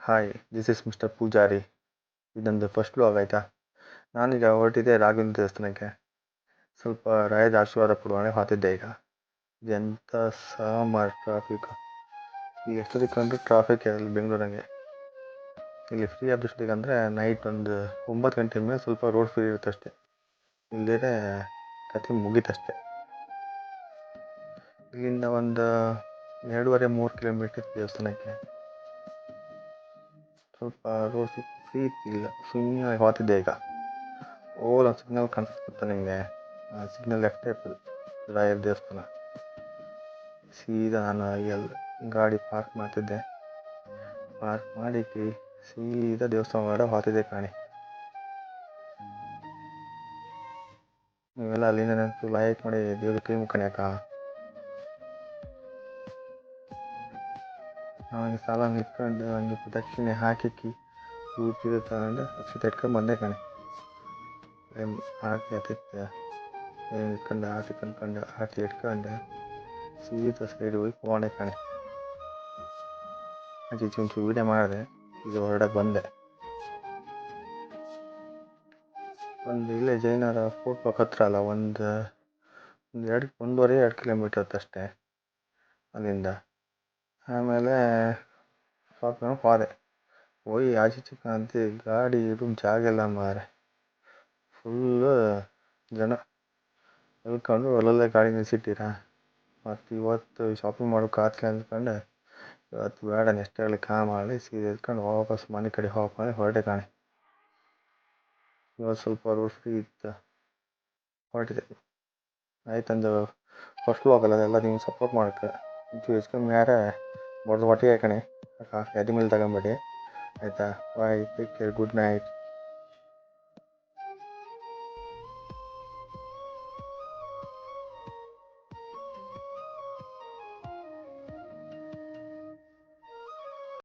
Hi, this is mister Pujari. ಇದೊಂದು first vlog ಆಯಿತಾ. ನಾನೀಗ ಹೊರಟಿದ್ದೆ ರಾಘವೇಂದ್ರ ದೇವಸ್ಥಾನಕ್ಕೆ. ಸ್ವಲ್ಪ ರಾಯದ ಆಶೀರ್ವಾದ ಪಡುವಾನೆ ಹಾತಿದ್ದೆ. ಈಗ ಎಂಥ ಸಾಮಾರು ಟ್ರಾಫಿಕ್. ಈಗ ಎಷ್ಟೊತ್ತಿಗೆ ಕಂಡ್ರು ಟ್ರಾಫಿಕ್ ಅಲ್ಲಿ ಬೆಂಗಳೂರಂಗೆ. ಇಲ್ಲಿ ಫ್ರೀ ಆದಷ್ಟೊತ್ತಿಗೆ ಅಂದರೆ ನೈಟ್ ಒಂದು 9 ಗಂಟೆ ಮೇಲೆ ಸ್ವಲ್ಪ ರೋಡ್ ಫ್ರೀ ಇರುತ್ತೆ ಅಷ್ಟೇ. ಇಲ್ಲದೇ ಕತೆ ಮುಗೀತಷ್ಟೆ. ಇಲ್ಲಿಂದ ಒಂದು 2.5-3 ಕಿಲೋಮೀಟರ್ ದೇವಸ್ಥಾನಕ್ಕೆ. ಸ್ವಲ್ಪ ರೋಡ್ ಫ್ರೀ ಇಲ್ಲ, ಸುಮ್ಮನೆ ಹೋಗ್ತಿದ್ದೆ. ಈಗ ಒಂದು ಸಿಗ್ನಲ್ ಕಾಣಿಸ್ಕೊತ ನಿಮಗೆ. ಸಿಗ್ನಲ್ ಲೆಫ್ಟ್ ಇರ್ತದೆ ರಾಯರ ದೇವಸ್ಥಾನ. ಸೀದಾ ನಾನು ಎಲ್ಲಿ ಗಾಡಿ ಪಾರ್ಕ್ ಮಾಡ್ತಿದ್ದೆ, ಪಾರ್ಕ್ ಮಾಡಿ ಸೀದಾ ದೇವಸ್ಥಾನ ಒಳಗಡೆ ಹೋಗ್ತಿದ್ದೆ ಕಾಣಿ. ನೀವೆಲ್ಲ ಅಲ್ಲಿಂದ ನೆನಪು ಲೈಕ್ ಮಾಡಿ ದೇವ್ರ ಕೈ ಮುಖಣ್ಯಾಕ. ಅವನಿಗೆ ಸಾಲ ಇಟ್ಕೊಂಡು ಹಂಗೆ ಪ್ರದಕ್ಷಿಣೆ ಹಾಕಿ ಕೂತಿದ್ದು ತಗೊಂಡು ಅಕ್ಷತೆ ಇಟ್ಕೊಂಡು ಬಂದೆ ಕಾಣಿ. ಆರತಿ ಹತ್ತಿತ್ತು ಇಟ್ಕೊಂಡು ಆರತಿ ಕಂಡ್ಕೊಂಡು ಆರತಿ ಇಟ್ಕೊಂಡು ಸೀದಾ ಸೈಡ್ ಹೋಗಿ ಹೋಗಣೆ ಕಾಣಿ. ಆಚೆ ಒಂಚೂರು ವೀಡಿಯೋ ಮಾಡಿದೆ. ಈಗ ಹೊರಡಕ್ಕೆ ಬಂದೆ. ಒಂದು ಇಲ್ಲೇ ಜೈನರ ಫೋಟೋ ಹತ್ರ ಅಲ್ಲ, 1.5-2 ಕಿಲೋಮೀಟರ್ ಅಷ್ಟೇ ಅಲ್ಲಿಂದ. ಆಮೇಲೆ ಶಾಪಿಂಗ್ ಹೋದೆ. ಹೋಗಿ ಆಚೆ ಅಂತ ಗಾಡಿ ರೂಮ್ ಜಾಗ ಇಲ್ಲ ಮಾರೆ. ಫುಲ್ಲು ಜನ ನಿಲ್ಕೊಂಡು ಒಳ್ಳೊಳ್ಳೆ ಗಾಡಿ ನಿಲ್ಸಿಟ್ಟಿರಾ. ಮತ್ತು ಇವತ್ತು ಶಾಪಿಂಗ್ ಮಾಡೋಕೆ ಆಗ್ತಿಲ್ಲ ಅಂದ್ಕೊಂಡು ಇವತ್ತು ಬೇಡ, ನೆಕ್ಸ್ಟ್ ಆಗಲಿ ಮಾಡಿ ಸೀದಾ ಎತ್ಕೊಂಡು ವಾಪಸ್ ಮನೆ ಕಡೆ ಹೋಗ್ಕೊಂಡು ಹೊರಟೆ ಕಾಣಿ. ಇವತ್ತು ಸ್ವಲ್ಪ ರೋಡ್ ಫ್ರೀ ಇತ್ತು, ಹೊರಟಿದೆ. ಆಯ್ತಂದು ಫಸ್ಟ್ ಹೋಗಲ್ಲ ಅದೆಲ್ಲ ನೀವು ಸಪೋರ್ಟ್ ಮಾಡೋಕ್ಕೆ ಒಂಚೂರು ಹೆಚ್ಕಮ್ಮಿ ಯಾರ ಬಡ್ದು ಹೊಟ್ಟೆ ಹಾಕಣೆ. ಎದೆ ಮೇಲೆ ತಗೊಂಬೇಡಿ ಆಯಿತಾ. ಬಾಯ್, ಟೇಕ್ ಕೇರ್, ಗುಡ್ ನೈಟ್.